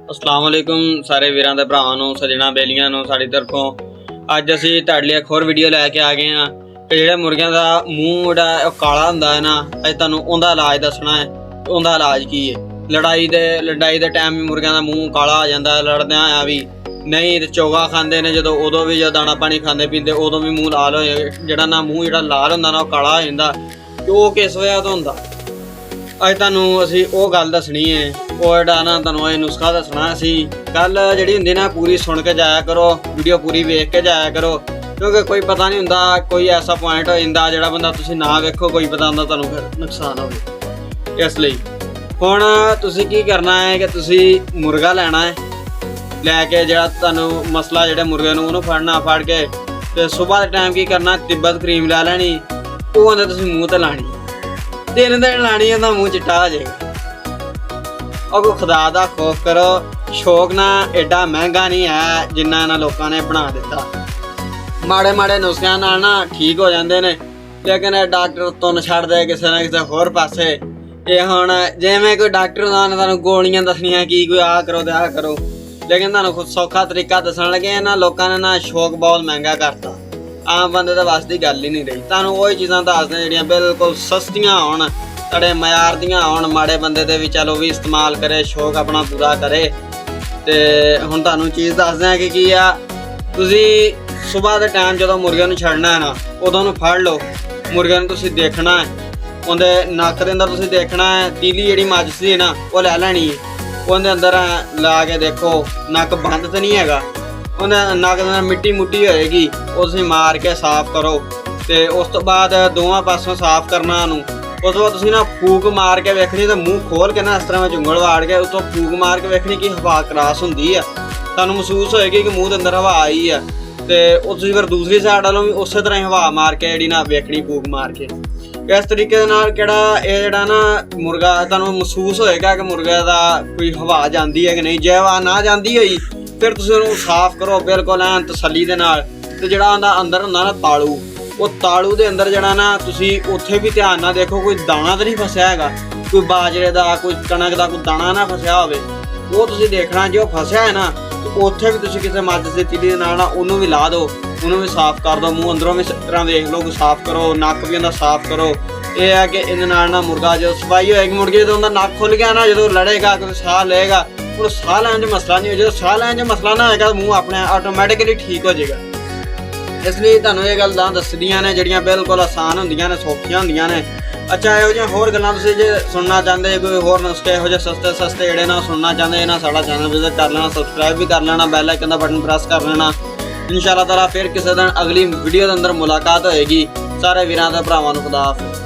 अस्सलाम वालेकुम सारे वीरां दे भरावां नूं सज्जणा बेलियां नूं साडी तरफों अज असीं तुहाडे लई एक होर वीडियो लैके आ गए हां कि जिहड़े मुर्गियां दा मूँह जिहड़ा काला हुंदा है ना अज तुहानूं उहदा इलाज दसना है। उहदा इलाज की है। लड़ाई दे टाइम मुर्गियां दा मूँह काला आ जांदा है, लड़दे होया भी नहीं ते चोगा खांदे ने जदों उदों भी जदों दाना पानी खांदे पींदे उदों भी मूँह लाल हो जिहड़ा ना मूँह जिहड़ा लाल हुंदा ना काला हो जांदा कि ओह किस वजह तो हुंदा। अज तुहानूं असीं ओह गल दसणी है, ओह जिहड़ा ना तुहानूं अज नुस्खा दसना असीं। गल जिहड़ी हुंदी ना पूरी सुन के जाया करो, वीडियो पूरी वेख के जाया करो क्योंकि कोई पता नहीं हुंदा कोई ऐसा पॉइंट हो जांदा जिहड़ा बंदा तुसीं ना वेखो कोई पता हुंदा तुहानूं फिर नुकसान होवे। इस लई हुण तुसीं की करना है कि तुसीं मुर्गा लैना है, लैके जिहड़ा तुहानूं मसला जिहड़े मुर्गे नूं ओहनूं फड़ना, फड़ के ते सुबह दे टाइम की करना तिब्बत क्रीम लै लैनी, ओह अंदर तुसीं मूँह ते लानी, 3 दिन लानी है मूँह चिट्टा हो जाएगा। और कोई खुदा दा खौफ करो, शौक ना एडा महंगा नहीं है जिन्ना इन्हां लोकां ने बना दिता। माड़े माड़े नुस्खिਆਂ नाल ना ठीक हो जाते हैं लेकिन डॉक्टर तुन छड्डदे किसी ना किसी होर पासे। ये हुण जिवें कोई डॉक्टर हुंदा उन्हें तुहानूं गोलियां दसनियां कि कोई आ करो ते आ करो, लेकिन तुहानूं खुद सौखा तरीका दसन लगे इन्हां लोकां ने ना शौक बहुत महंगा करता। आम बंदे दे वास दी गल ही नहीं रही। तुहानूं ओही चीज़ां दसदे जिहड़ियां बिल्कुल सस्तियां होण, तड़े मयार दियां होण, माड़े बंदे दे भी चलो भी इस्तेमाल करे, शौक अपना पूरा करे। ते हुण तुहानूं चीज़ दसदे आं कि की आ तुसीं सुबह के टाइम जो मुर्गे नूं छड्डना है ना उदों नूं फड़ लो, मुर्गे नूं तुसीं देखना है, उहदे नक्क दे अंदर तुसीं देखना है तीली जिहड़ी मज्ज सी ना ओह लै लैनी है, उहदे अंदर ला के देखो नक्क बंद तो नहीं हैगा, उहदे नक्क दे अंदर मिट्टी मुट्टी होएगी, ओह तुसीं मार के साफ करो। ते उस तो बाद दोवां पासों साफ करना उहनूं, उस तो बाद तुसीं ना फूक मार के वेखनी ते मूँह खोल के ना इस तरह में जुंगल वाड़ के उस तो फूक मार के वेखनी कि हवा क्रॉस हुंदी है, तुहानूं महसूस होएगी कि मूँह दे अंदर हवा आई है। ते तुसीं फिर दूसरी साइड वालों भी उस तरह ही हवा मार के जिहड़ी ना वेखनी फूक मार के। इस तरीके दे नाल किहड़ा इह जिहड़ा ना मुर्गा तुहानूं महसूस होएगा कि मुर्गे दा कोई हवा जांदी है कि नहीं। जे हवा ना जांदी होई फिर तुसीं उहनूं साफ करो बिल्कुल ऐन तसल्ली दे नाल। ते जिहड़ा उहदा अंदर हुंदा ना तालू, ਉਹ ਤਾਲੂ ਦੇ ਅੰਦਰ ਜਿਹੜਾ ਨਾ ਤੁਸੀਂ ਉੱਥੇ ਵੀ ਧਿਆਨ ਨਾਲ ਦੇਖੋ ਕੋਈ ਦਾਣਾ ਤਾਂ ਨਹੀਂ ਫਸਿਆ ਹੈਗਾ, ਕੋਈ ਬਾਜਰੇ ਦਾ ਕੋਈ ਕਣਕ ਦਾ ਕੋਈ ਦਾਣਾ ਨਾ ਫਸਿਆ ਹੋਵੇ, ਉਹ ਤੁਸੀਂ ਦੇਖਣਾ। ਜੇ ਉਹ ਫਸਿਆ ਹੈ ਨਾ ਉੱਥੇ ਵੀ ਤੁਸੀਂ ਕਿਸੇ ਮੱਝ ਦੀ ਤੀਲੀ ਦੇ ਨਾਲ ਨਾ ਉਹਨੂੰ ਵੀ ਲਾ ਦਿਓ, ਉਹਨੂੰ ਵੀ ਸਾਫ਼ ਕਰ ਦਿਓ, ਮੂੰਹ ਅੰਦਰੋਂ ਵੀ ਇਸ ਤਰ੍ਹਾਂ ਵੇਖ ਲਓ, ਸਾਫ਼ ਕਰੋ, ਨੱਕ ਵੀ ਉਹਦਾ ਸਾਫ਼ ਕਰੋ। ਇਹ ਹੈ ਕਿ ਇਹਦੇ ਨਾਲ ਨਾ ਮੁਰਗਾ ਜਦੋਂ ਸਫਾਈ ਹੋਏਗੀ, ਮੁਰਗੇ ਜਦੋਂ ਉਹਦਾ ਨੱਕ ਖੁੱਲ ਗਿਆ ਨਾ, ਜਦੋਂ ਲੜੇਗਾ ਕੋਈ ਸਾਹ ਲਏਗਾ, ਉਹਨੂੰ ਸਾਹ ਲੈਣ 'ਚ ਮਸਲਾ ਨਹੀਂ ਹੋਏਗਾ। ਜਦੋਂ ਸਾਹ ਲੈਣ 'ਚ ਮਸਲਾ ਨਾ ਹੋਏਗਾ ਮੂੰਹ ਆਪਣੇ ਆਟੋਮੈਟਿਕਲੀ ਠੀਕ ਹੋ ਜਾਏਗਾ। ਇਸ ਲਈ ਤੁਹਾਨੂੰ ਇਹ ਗੱਲਾਂ ਦੱਸਦੀਆਂ ਨੇ ਜਿਹੜੀਆਂ ਬਿਲਕੁਲ ਆਸਾਨ ਹੁੰਦੀਆਂ ਨੇ, ਸੌਖੀਆਂ ਹੁੰਦੀਆਂ ਨੇ। ਅੱਛਾ, ਇਹੋ ਜਿਹੀਆਂ ਹੋਰ ਗੱਲਾਂ ਤੁਸੀਂ ਜੇ ਸੁਣਨਾ ਚਾਹੁੰਦੇ, ਕੋਈ ਹੋਰ ਨੁਸਖੇ ਇਹੋ ਜਿਹੇ ਸਸਤੇ ਜਿਹੜੇ ਨਾ ਸੁਣਨਾ ਚਾਹੁੰਦੇ ਨਾ, ਸਾਡਾ ਚੈਨਲ ਵਿਜ਼ਿਟ ਕਰ ਲੈਣਾ, ਸਬਸਕ੍ਰਾਈਬ ਵੀ ਕਰ ਲੈਣਾ, ਬੈਲ ਆਈਕਨ ਦਾ ਬਟਨ ਪ੍ਰੈਸ ਕਰ ਲੈਣਾ। ਇਨਸ਼ਾਅੱਲਾ ਤਾਲਾ ਫਿਰ ਕਿਸੇ ਦਿਨ ਅਗਲੀ ਵੀਡੀਓ ਦੇ ਅੰਦਰ ਮੁਲਾਕਾਤ ਹੋਏਗੀ। ਸਾਰੇ ਵੀਰਾਂ ਤੇ ਭਰਾਵਾਂ ਨੂੰ ਖੁਦਾ ਹਾਫਿਜ਼।